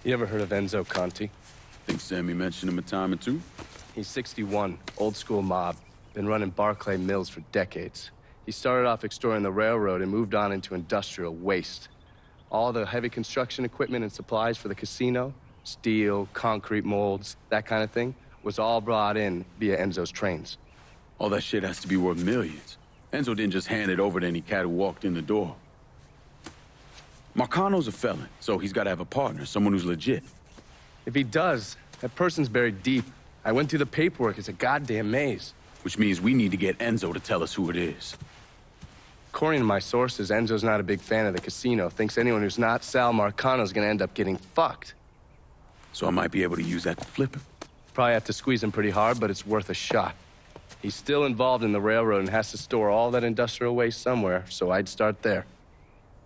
You ever heard of Enzo Conti? Think Sammy mentioned him a time or two? He's 61, old school mob. Been running Barclay Mills for decades. He started off extorting the railroad and moved on into industrial waste. All the heavy construction equipment and supplies for the casino, steel, concrete molds, that kind of thing, was all brought in via Enzo's trains. All that shit has to be worth millions. Enzo didn't just hand it over to any cat who walked in the door. Marcano's a felon, so he's got to have a partner, someone who's legit. If he does, that person's buried deep. I went through the paperwork. It's a goddamn maze. Which means we need to get Enzo to tell us who it is. According to my sources, Enzo's not a big fan of the casino. Thinks anyone who's not Sal Marcano's gonna end up getting fucked. So I might be able to use that to flip him. Probably have to squeeze him pretty hard, but it's worth a shot. He's still involved in the railroad and has to store all that industrial waste somewhere, so I'd start there.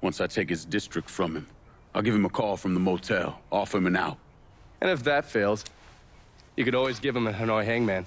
Once I take his district from him, I'll give him a call from the motel, offer him an out. And if that fails, you could always give him a Hanoi hangman.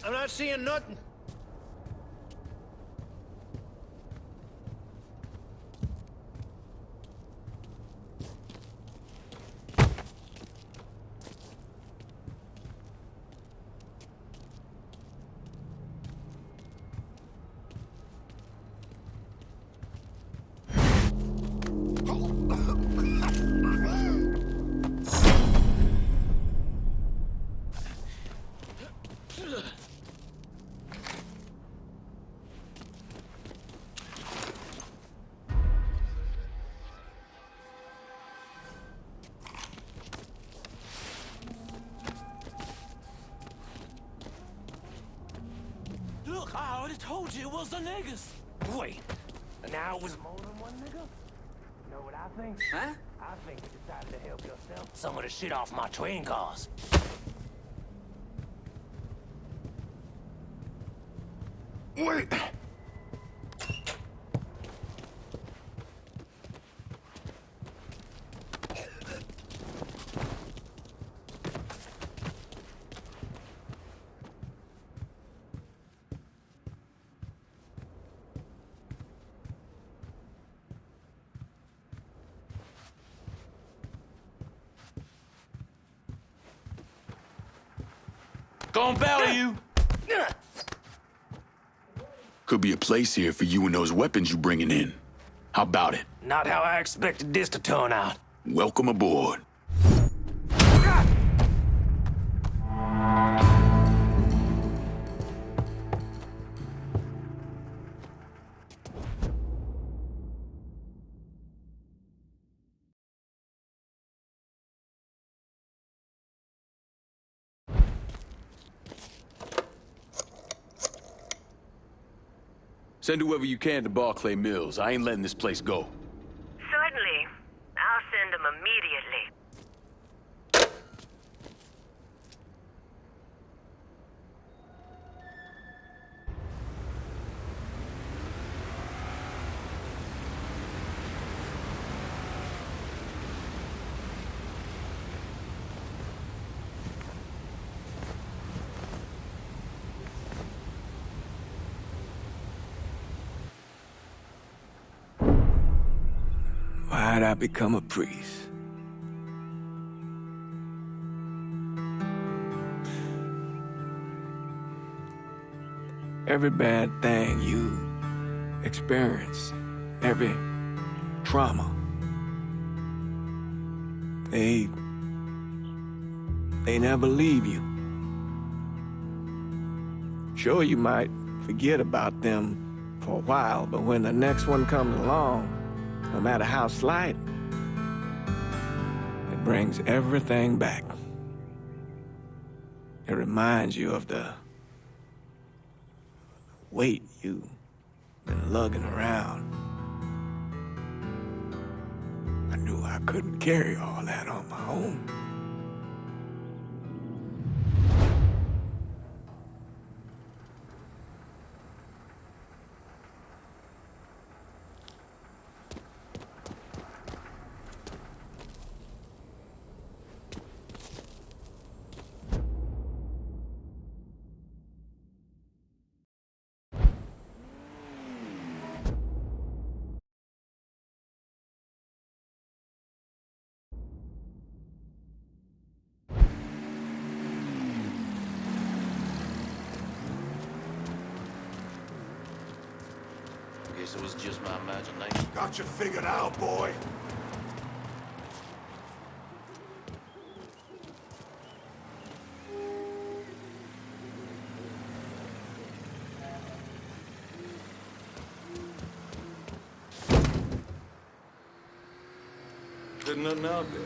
I'm not seeing nothing. Look, I already told you it was the niggas. Wait, now it was more than one nigga? You know what I think? Huh? I think you decided to help yourself some of the shit off my train cars. Wait! Gonna bail you. Could be a place here for you and those weapons you bringing in. How about it? Not how I expected this to turn out. Welcome aboard. Send whoever you can to Barclay Mills. I ain't letting this place go. Certainly. I'll send them immediately. night I become a priest. Every bad thing you experience, every trauma, they never leave you. Sure, you might forget about them for a while, but when the next one comes along, no matter how slight, it brings everything back. It reminds you of the weight you've been lugging around. I knew I couldn't carry all that on my own. Guess it was just my imagination. Got you figured out, boy. There's nothing out there.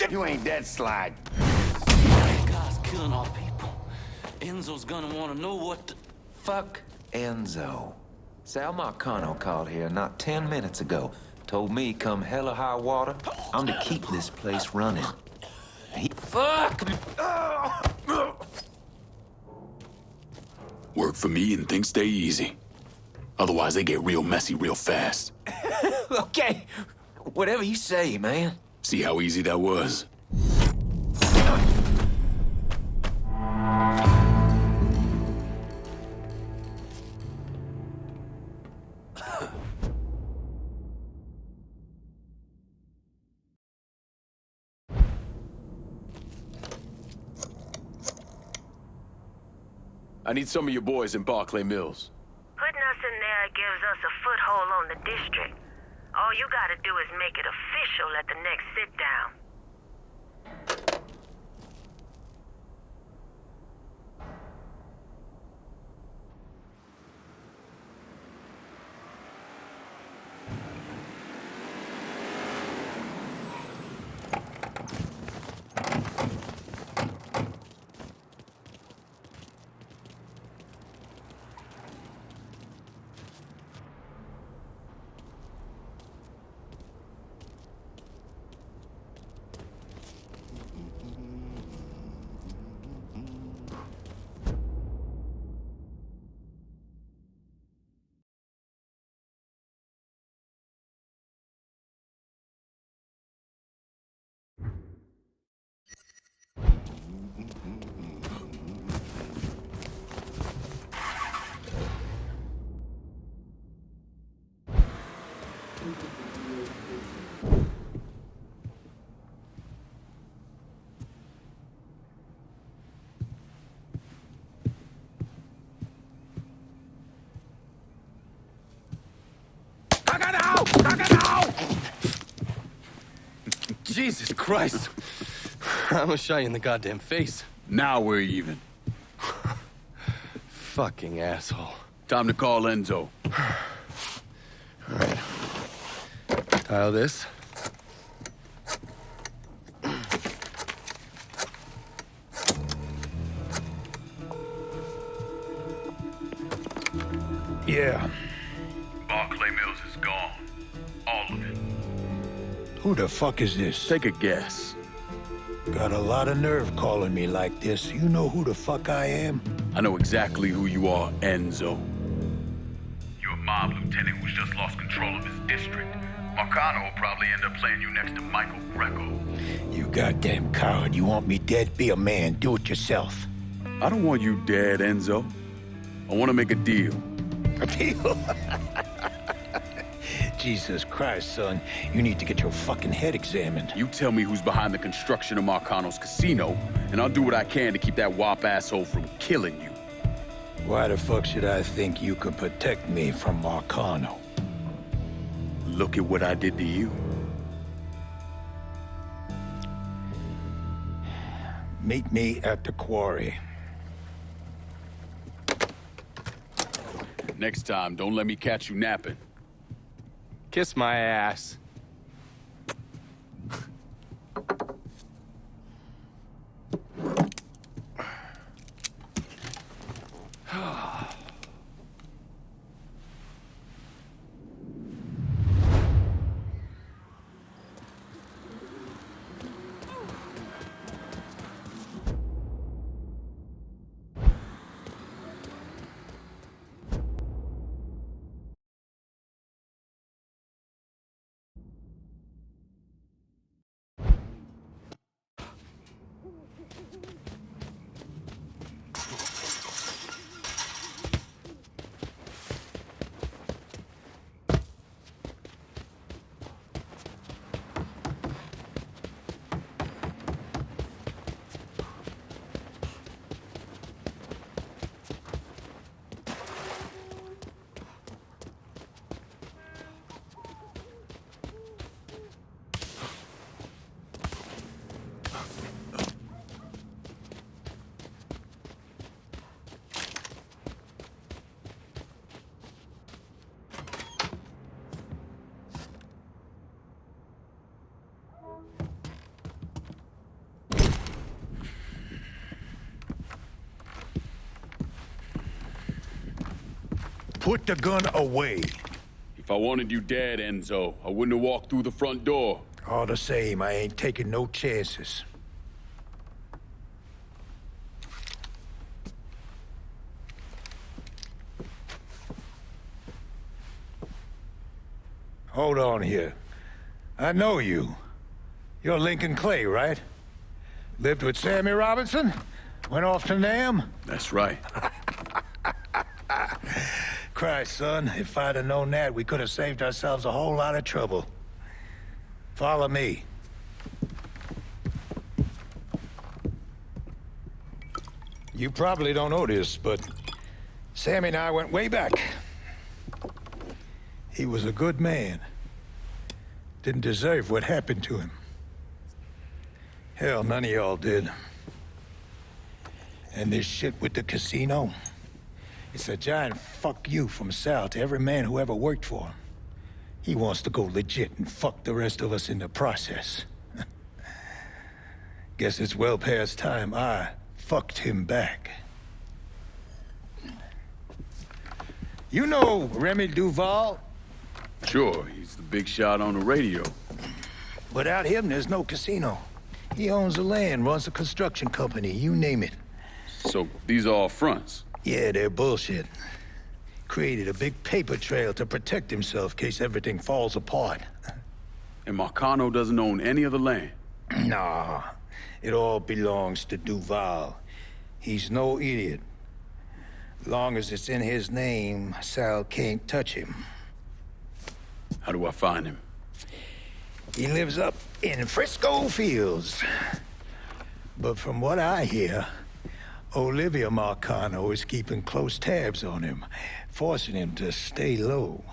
You ain't dead, Slide. That guy's killing our people. Enzo's gonna want to know what the... Fuck Enzo. Sal Marcano called here not 10 minutes ago. Told me come hell or high water, I'm to keep this place running. Fuck! Work for me and things stay easy. Otherwise, they get real messy real fast. Okay, whatever you say, man. See how easy that was? I need some of your boys in Barclay Mills. Putting us in there gives us a foothold on the district. All you gotta do is make it official at the next sit-down. Jesus Christ! I almost shot you in the goddamn face. Now we're even. Fucking asshole. Time to call Enzo. All right. Dial this. Yeah. Barclay Mills is gone. All of it. Who the fuck is this? Take a guess. Got a lot of nerve calling me like this. You know who the fuck I am? I know exactly who you are, Enzo. You're a mob lieutenant who's just lost control of his district. Marcano will probably end up playing you next to Michael Greco. You goddamn coward. You want me dead? Be a man. Do it yourself. I don't want you dead, Enzo. I want to make a deal. A deal? Jesus Christ, son. You need to get your fucking head examined. You tell me who's behind the construction of Marcano's casino, and I'll do what I can to keep that wop asshole from killing you. Why the fuck should I think you could protect me from Marcano? Look at what I did to you. Meet me at the quarry. Next time, don't let me catch you napping. Kiss my ass. Put the gun away. If I wanted you dead, Enzo, I wouldn't have walked through the front door. All the same, I ain't taking no chances. Hold on here. I know you. You're Lincoln Clay, right? Lived with Sammy Robinson? Went off to Nam? That's right. Christ, son, if I'd have known that, we could have saved ourselves a whole lot of trouble. Follow me. You probably don't know this, but Sammy and I went way back. He was a good man. Didn't deserve what happened to him. Hell, none of y'all did. And this shit with the casino, it's a giant fuck you from Sal to every man who ever worked for him. He wants to go legit and fuck the rest of us in the process. Guess it's well past time I fucked him back. You know Remy Duval? Sure, he's the big shot on the radio. Without him, there's no casino. He owns the land, runs a construction company, you name it. So these are all fronts? Yeah, they're bullshit. Created a big paper trail to protect himself in case everything falls apart. And Marcano doesn't own any of the land? Nah, it all belongs to Duval. He's no idiot. Long as it's in his name, Sal can't touch him. How do I find him? He lives up in Frisco Fields. But from what I hear, Olivia Marcano is keeping close tabs on him, forcing him to stay low.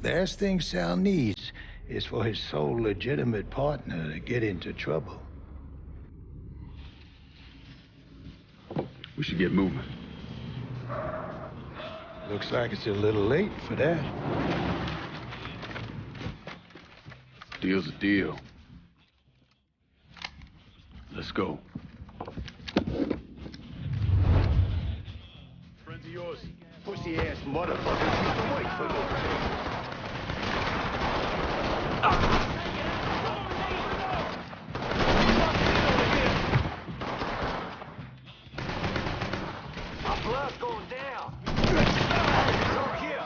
The last thing Sal needs is for his sole legitimate partner to get into trouble. We should get moving. Looks like it's a little late for that. Deal's a deal. Let's go. Friends of yours, pussy-ass motherfuckers used to wait for this. My blood's going down. Over here.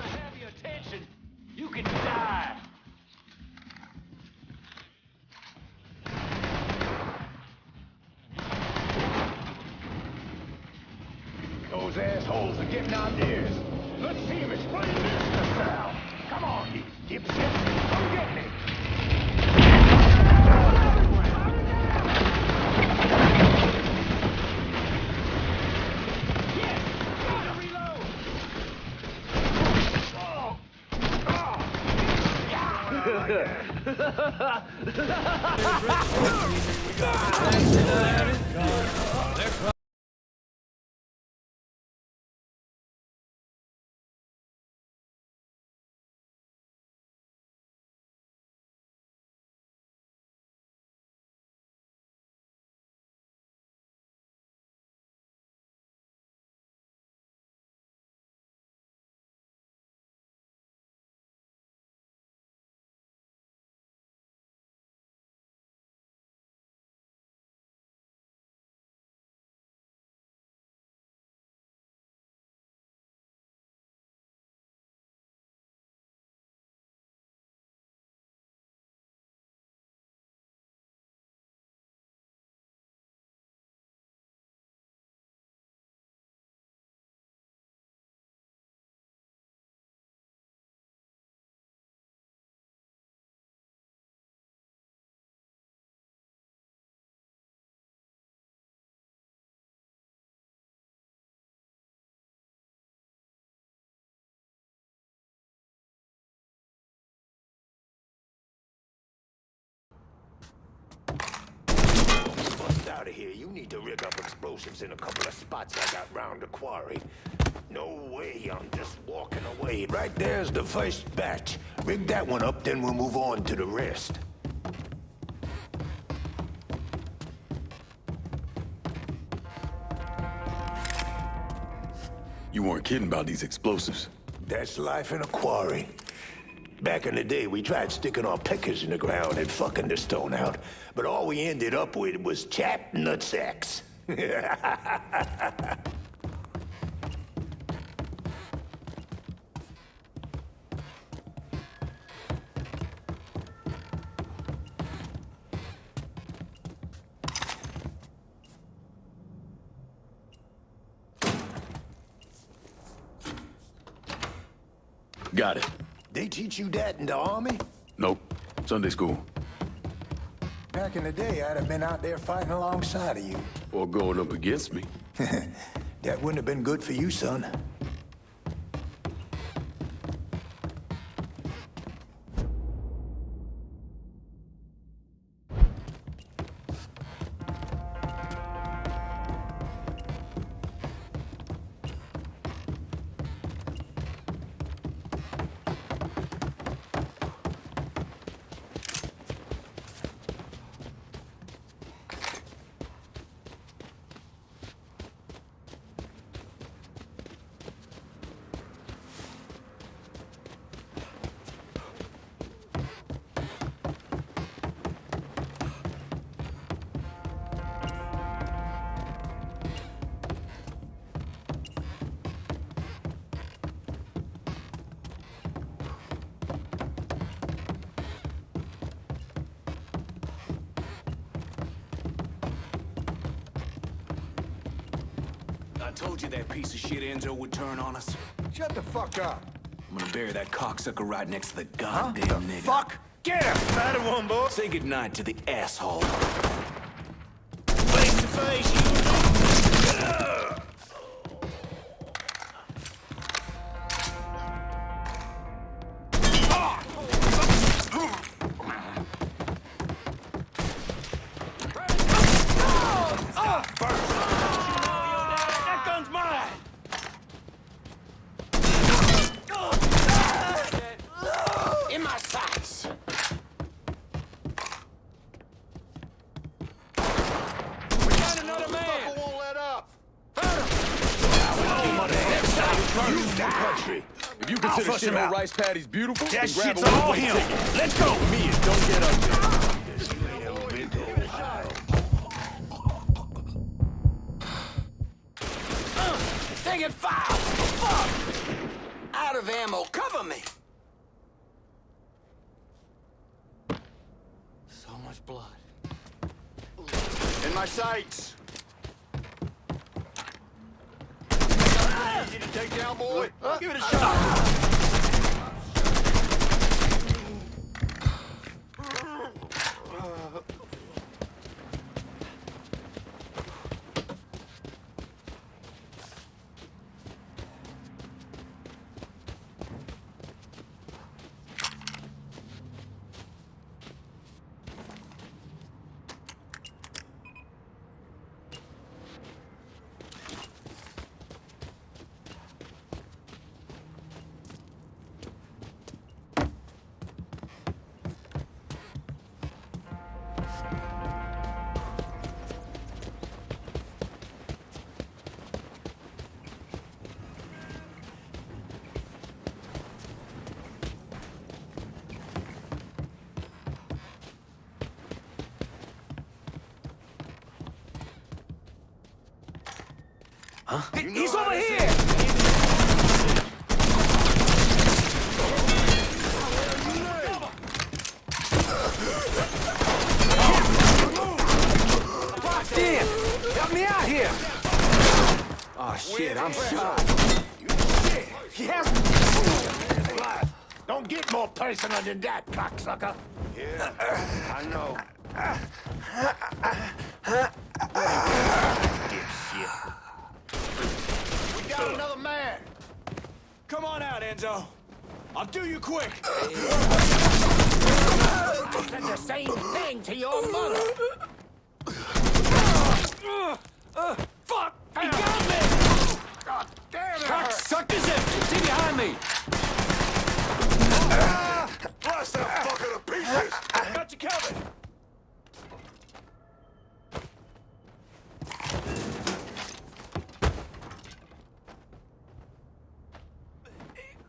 Have your attention. You can die. Those assholes are getting our ears. Let's see him explain this to Sal. Come on, you dipshit. Come get me. Out of here. You need to rig up explosives in a couple of spots I got round the quarry. No way, I'm just walking away. Right there's the first batch. Rig that one up, then we'll move on to the rest. You weren't kidding about these explosives. That's life in a quarry. Back in the day, we tried sticking our pickers in the ground and fucking the stone out, but all we ended up with was chapped nutsacks. Got it. They teach you that in the army? Nope. Sunday school. Back in the day, I'd have been out there fighting alongside of you. Or going up against me. That wouldn't have been good for you, son. told you that piece of shit Enzo would turn on us. Shut the fuck up. I'm gonna bury that cocksucker right next to the goddamn nigga. Fuck! Get him! Bad one, boy. Say goodnight to the asshole. Face to face, you. If you consider shimmer rice patties beautiful, That then grab shit's a all one-way him. ticket. Let's go. Me and don't get up there. Taking fire! Fuck! Out of ammo, cover me! So much blood. In my sights. Easy to take down, boy. Give it a shot. Huh? He's over here! Damn! Help me out here! Oh shit, I'm shot. He has... Don't get more personal than that, cocksucker. Yeah, I know. We got another man. Come on out, Enzo. I'll do you quick. I said the same thing to your mother. Fuck! He got me! God damn it! Cocksuckers! See behind me! Blast that fucker to pieces! Got you covered!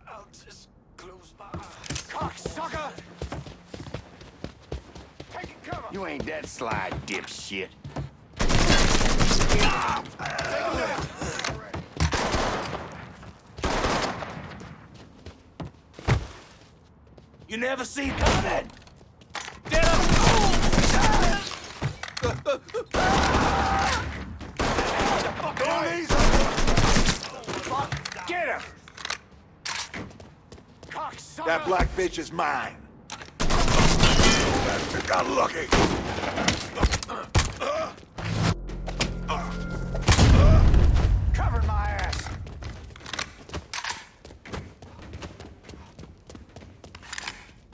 I'll just close my eyes. Cocksucker! Take it cover! You ain't that sly, dipshit. You never see coming! Get him! Get him! Cocksucker! That black bitch is mine. Bastard got lucky. Covering my ass!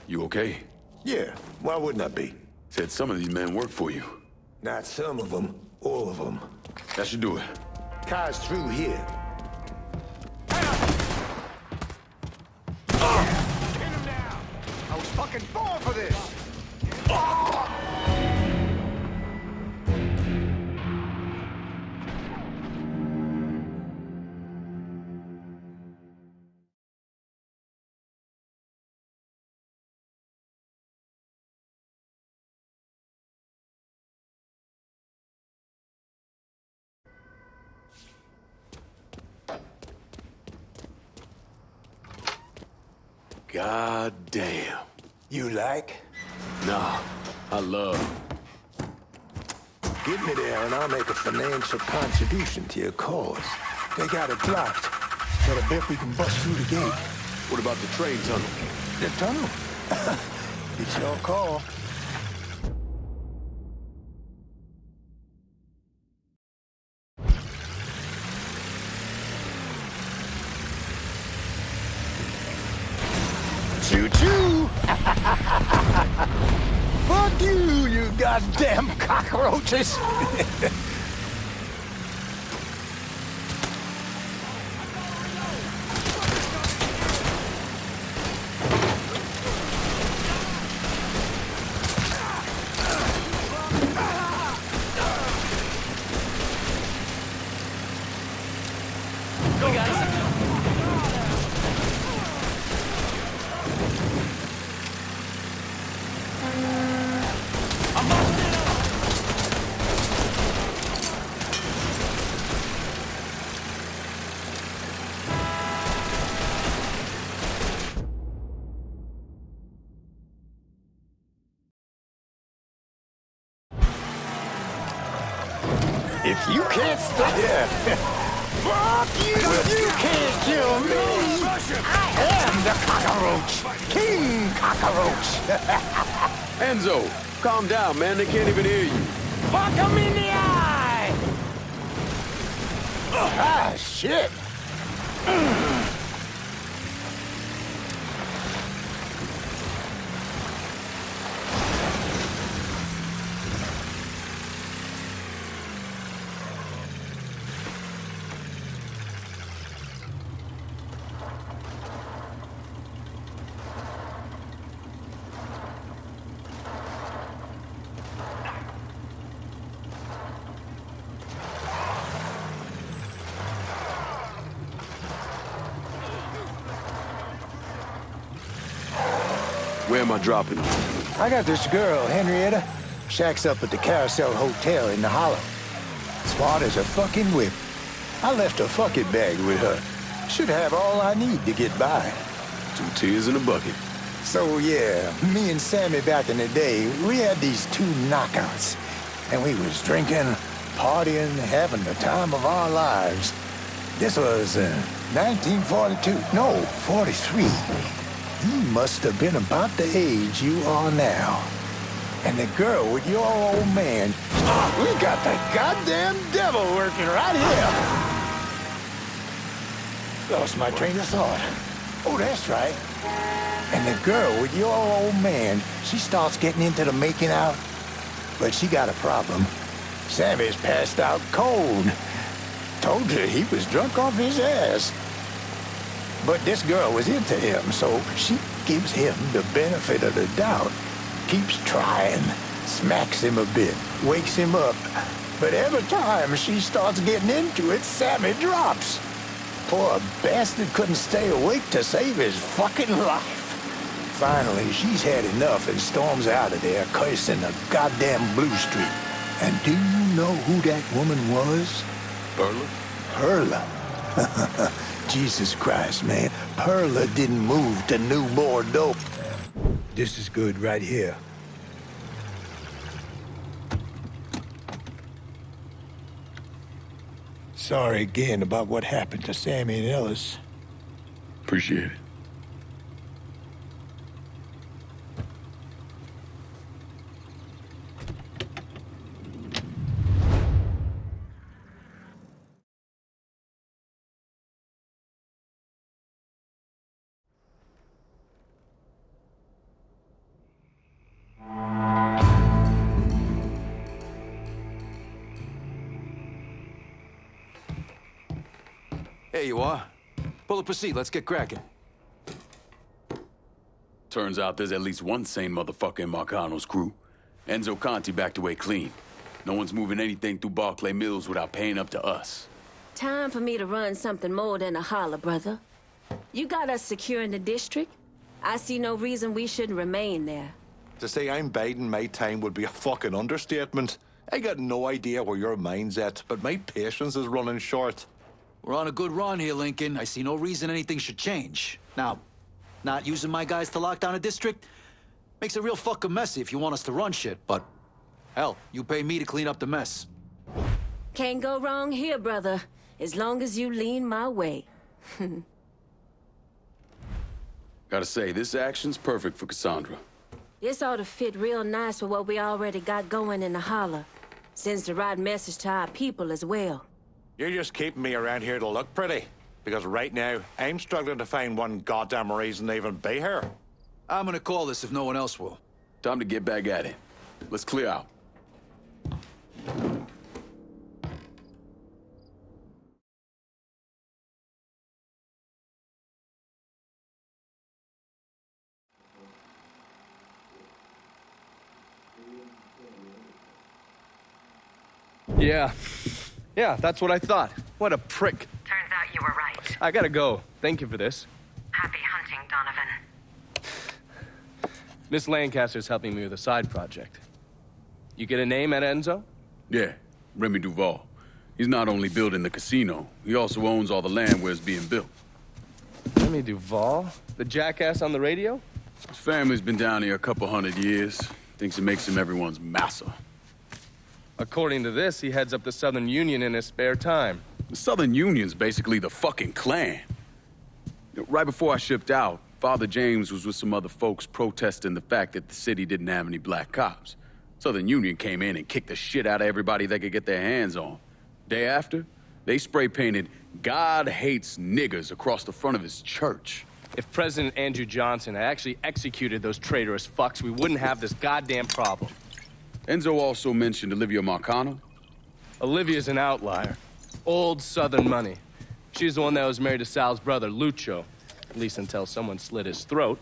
You okay? Yeah, why wouldn't I be? Said some of these men work for you. Not some of them, all of them. That should do it. Car's through here. Pin him down! I was fucking born for this! God damn. You like? Nah, I love. Get me there and I'll make a financial contribution to your cause. They got it blocked, but I bet we can bust through the gate. What about the train tunnel? The tunnel? It's your call. Choo-choo! Fuck you, you goddamn cockroaches! If you can't stop... Yeah. Fuck you! You can't kill me! I am the cockroach! King Cockroach! Enzo, calm down, man. They can't even hear you. Fuck him in the eye! Ah, shit! Where am I dropping you? I got this girl, Henrietta. Shacks up at the Carousel Hotel in the Hollow. Smart as a fucking whip. I left a fucking bag with her. Should have all I need to get by. 2 tears in a bucket. So yeah, me and Sammy back in the day, we had these 2 knockouts. And we was drinking, partying, having the time of our lives. This was 1942, no, 43. You must have been about the age you are now. And the girl with your old man, we got the goddamn devil working right here. Lost my train of thought. Oh, that's right. And the girl with your old man, she starts getting into the making out. But she got a problem. Sammy's passed out cold. Told you he was drunk off his ass. But this girl was into him, so she gives him the benefit of the doubt. Keeps trying, smacks him a bit, wakes him up. But every time she starts getting into it, Sammy drops. Poor bastard couldn't stay awake to save his fucking life. Finally, she's had enough and storms out of there, cursing the goddamn Blue Street. And do you know who that woman was? Perla? Perla. Jesus Christ, man. Perla didn't move to New Bordeaux. This is good right here. Sorry again about what happened to Sammy and Ellis. Appreciate it. There you are. Pull up a seat, let's get cracking. Turns out there's at least one sane motherfucker in Marcano's crew. Enzo Conti backed away clean. No one's moving anything through Barclay Mills without paying up to us. Time for me to run something more than a holler, brother. You got us secure in the district. I see no reason we shouldn't remain there. To say I'm biding my time would be a fucking understatement. I got no idea where your mind's at, but my patience is running short. We're on a good run here, Lincoln. I see no reason anything should change. Now, not using my guys to lock down a district makes it real fucking messy if you want us to run shit, but hell, you pay me to clean up the mess. Can't go wrong here, brother. as long as you lean my way. Gotta say, this action's perfect for Cassandra. This ought to fit real nice with what we already got going in the holler. Sends the right message to our people as well. You're just keeping me around here to look pretty. Because right now, I'm struggling to find one goddamn reason to even be here. I'm gonna call this if no one else will. Time to get back at it. Let's clear out. Yeah, that's what I thought. What a prick. Turns out you were right. I gotta go. Thank you for this. Happy hunting, Donovan. Miss Lancaster's helping me with a side project. You get a name at Enzo? Yeah, Remy Duval. He's not only building the casino, he also owns all the land where it's being built. Remy Duval? The jackass on the radio? His family's been down here a couple 100 years. Thinks it makes him everyone's massa. According to this, he heads up the Southern Union in his spare time. The Southern Union's basically the fucking Klan. Right before I shipped out, Father James was with some other folks protesting the fact that the city didn't have any black cops. Southern Union came in and kicked the shit out of everybody they could get their hands on. Day after, they spray-painted "God hates niggers" across the front of his church. If President Andrew Johnson had actually executed those traitorous fucks, we wouldn't have this goddamn problem. Enzo also mentioned Olivia Marcano. Olivia's an outlier. Old Southern money. She's the one that was married to Sal's brother, Lucho. At least until someone slit his throat.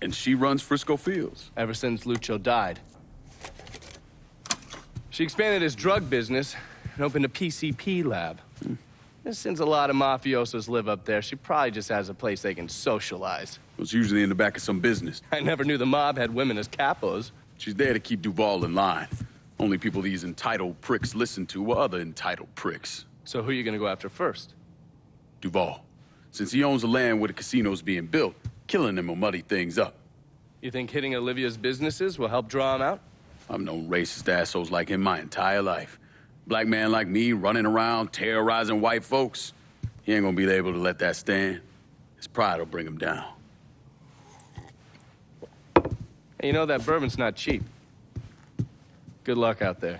And she runs Frisco Fields. Ever since Lucho died. She expanded his drug business and opened a PCP lab. Since a lot of mafiosos live up there, she probably just has a place they can socialize. It's usually in the back of some business. I never knew the mob had women as capos. She's there to keep Duval in line. Only people these entitled pricks listen to were other entitled pricks. So who are you gonna go after first? Duval. Since he owns the land where the casino's being built, killing him will muddy things up. You think hitting Olivia's businesses will help draw him out? I've known racist assholes like him my entire life. Black man like me running around terrorizing white folks. He ain't gonna be able to let that stand. His pride will bring him down. Hey, you know that bourbon's not cheap. Good luck out there.